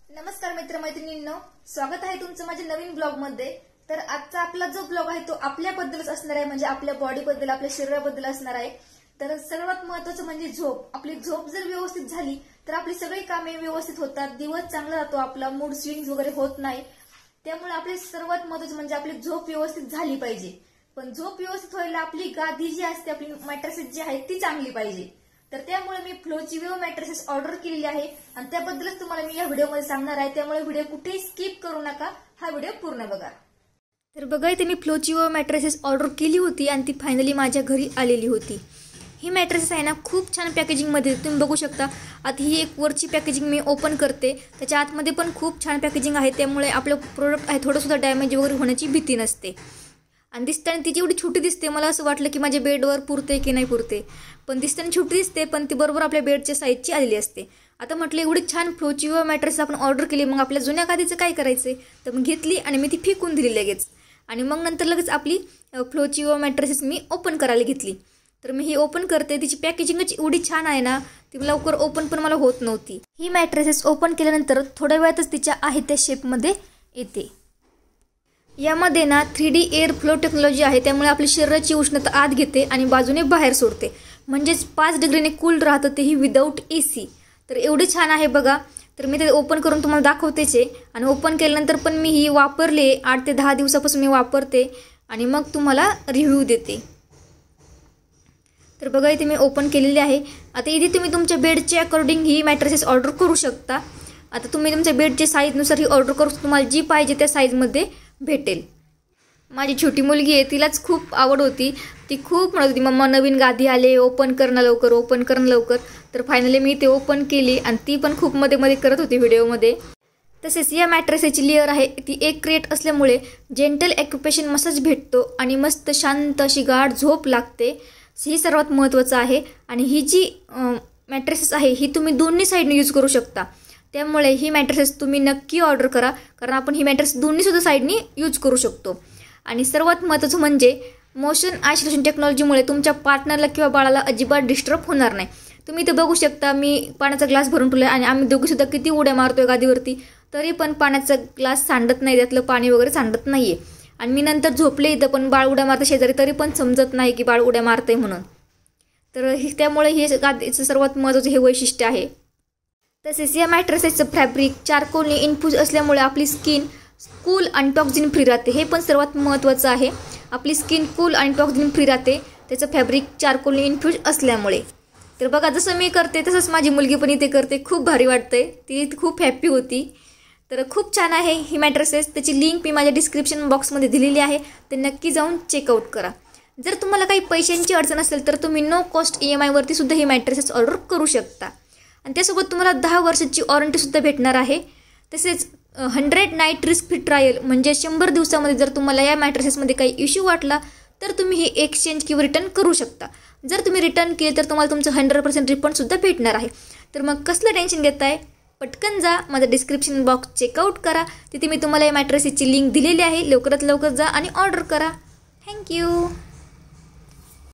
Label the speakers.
Speaker 1: नमस्कार मित्रमैत्रिणींनो, स्वागत आहे तुमचं माझ्या नवीन ब्लॉग मध्ये। तर आजचा आपला जो ब्लॉग आहे तो आपल्याबद्दलच असणार आहे, म्हणजे आपल्या बॉडीबद्दल, आपल्या शरीराबद्दल असणार आहे। तर सर्वात महत्त्वाचं म्हणजे झोप। आपली झोप जर व्यवस्थित झाली तर आपली सगळी कामे व्यवस्थित होतात, दिवस चांगला जातो, आपला मूड स्विंग्स वगैरे होत नाही। त्यामुळे आपली सर्वात महत्त्वाचं म्हणजे आपली झोप व्यवस्थित झाली पाहिजे। पण झोप व्यवस्थित व्हायला आपली गादी जी असते, आपली मॅट्रेसेस जी आहे ती चांगली पाहिजे। तर त्यामुळे मी फ्लोचिओ मॅट्रेसेस ऑर्डर केलेली आहे आणि त्याबद्दलच तुम्हाला मी या व्हिडिओमध्ये सांगणार आहे। त्यामुळे व्हिडिओ कुठेही स्किप करू नका, हा व्हिडिओ पूर्ण बघा। तर बघा, इथे मी फ्लोचिओ मॅट्रेसेस ऑर्डर केली होती आणि ती फायनली माझ्या घरी आलेली होती। ही मॅट्रेसेस आहे ना, खूप छान पॅकेजिंग मध्ये, तुम्ही बघू शकता। आता ही एक वरची पॅकेजिंग मी ओपन करते, त्याच्या आतमध्ये पण खूप छान पॅकेजिंग आहे, त्यामुळे आपलं प्रोडक्ट आहे थोडं सुद्धा डॅमेज वगैरे होण्याची भीती नसते। आणि दिसताना तिची एवढी छोटी दिसते, मला असं वाटलं की माझ्या बेडवर पुरते की नाही पुरते, पण दिसताना छोटी दिसते, पण ती बरोबर आपल्या बेडच्या साईजची आलेली असते। आता म्हटलं एवढी छान फ्लोचिओ मॅट्रेस आपण ऑर्डर केली, मग आपल्या जुन्या गादीचं काय करायचं, तर मग घेतली आणि मी ती फेकून दिली लगेच। आणि मग नंतर लगेच आपली फ्लोचिओ मॅट्रेसेस मी ओपन करायला घेतली। तर मी ही ओपन करते, तिची पॅकेजिंगच एवढी छान आहे ना, ती लवकर ओपन पण मला होत नव्हती। ही मॅट्रेसेस ओपन केल्यानंतर थोड्या वेळातच तिच्या आहे त्या शेपमध्ये येते। यामध्ये ना 3D एअर फ्लो टेक्नॉलॉजी आहे, त्यामुळे आपल्या शरीराची उष्णता आत घेते आणि बाजूने बाहेर सोडते, म्हणजेच 5 डिग्रीने कूल राहतं, तेही विदाऊट AC। तर एवढे छान आहे बघा। तर मी ते ओपन करून तुम्हाला दाखवतेच आहे, आणि ओपन केल्यानंतर पण मी ही वापरले, 8 ते 10 दिवसापासून मी वापरते आणि मग तुम्हाला रिव्ह्यू देते। तर बघा, इथे मी ओपन केलेली आहे। आता इथे तुम्ही तुमच्या बेडच्या अकॉर्डिंग ही मॅट्रेसेस ऑर्डर करू शकता। आता तुम्ही तुमच्या बेडच्या साईजनुसार ही ऑर्डर करू, तुम्हाला जी पाहिजे त्या साईजमध्ये भेटेल। माझी छोटी मुलगी आहे, तिलाच खूप आवड होती, ती खूप म्हणत होती मम्मा नवीन गादी आले, ओपन करणं लवकर, ओपन करणं लवकर। तर फायनली मी ते ओपन केली आणि ती पण खूप मध्ये मध्ये करत होती व्हिडिओमध्ये। तसेच या मॅट्रेसची लेअर आहे ती एक क्रेट असल्यामुळे जेंटल ऑक्युपेशन मसाज भेटतो आणि मस्त शांत अशी गाढ झोप लागते, ही सर्वात महत्त्वाचं आहे। आणि ही जी मॅट्रेसेस आहे ही तुम्ही दोन्ही साईडने यूज करू शकता, त्यामुळे ही मॅट्रेसेस तुम्ही नक्की ऑर्डर करा, कारण आपण ही मॅट्रेस दोन्ही सुद्धा साईडनी यूज करू शकतो। आणि सर्वात महत्त्वाचं म्हणजे मोशन आयसोलेशन टेक्नॉलॉजीमुळे तुमच्या पार्टनरला किंवा बाळाला अजिबात डिस्टर्ब होणार नाही। तुम्ही इथे बघू शकता, मी पाण्याचा ग्लास भरून ठेवला आणि आम्ही दोघी सुद्धा किती उड्या मारतोय गादीवरती, तरी पण पाण्याचा ग्लास सांडत नाही, त्यातलं पाणी वगैरे सांडत नाहीये। आणि मी नंतर झोपले इथं, पण बाळ उड्या मारतं शेजारी, तरी पण समजत नाही की बाळ उड्या मारतंय म्हणून। तर त्यामुळे हे गादीचं सर्वात महत्त्वाचं हे वैशिष्ट्य आहे। तसेच या मॅट्रेसेसचं फॅब्रिक चारकोलने इन्फ्यूज असल्यामुळे आपली स्किन कूल आणि टॉक्झिन फ्री राहते, हे पण सर्वात महत्त्वाचं आहे। आपली स्किन कूल आणि टॉक्झिन फ्री राहते त्याचं फॅब्रिक चारकोलने इन्फ्यूज असल्यामुळे। तर बघा, जसं मी करते तसंच माझी मुलगी पण इथे करते, खूप भारी वाटतंय, ती खूप हॅप्पी होती। तर खूप छान आहे ही मॅट्रेसेस, त्याची लिंक मी माझ्या डिस्क्रिप्शन बॉक्समध्ये दिलेली आहे, ते नक्की जाऊन चेकआउट करा। जर तुम्हाला काही पैशांची अडचण असेल तर तुम्ही नो कॉस्ट EMI वरती सुद्धा ही मॅट्रेसेस ऑर्डर करू शकता, आणि त्यासोबत तुम्हाला 10 वर्षाची वॉरंटीसुद्धा भेटणार आहे। तसेच 100 नाईट रिस्क फ्री ट्रायल, म्हणजे 100 दिवसामध्ये जर तुम्हाला या मॅट्रेसेसमध्ये काही इश्यू वाटला तर तुम्ही हे एक्सचेंज किंवा रिटर्न करू शकता। जर तुम्ही रिटर्न केले तर तुम्हाला तुमचं 100% रिफंडसुद्धा भेटणार आहे। तर मग कसलं टेन्शन घेताय, पटकन जा, माझा डिस्क्रिप्शन बॉक्स चेकआउट करा, तिथे मी तुम्हाला या मॅट्रेसेसची लिंक दिलेली आहे, लवकरात लवकर जा आणि ऑर्डर करा। थँक्यू।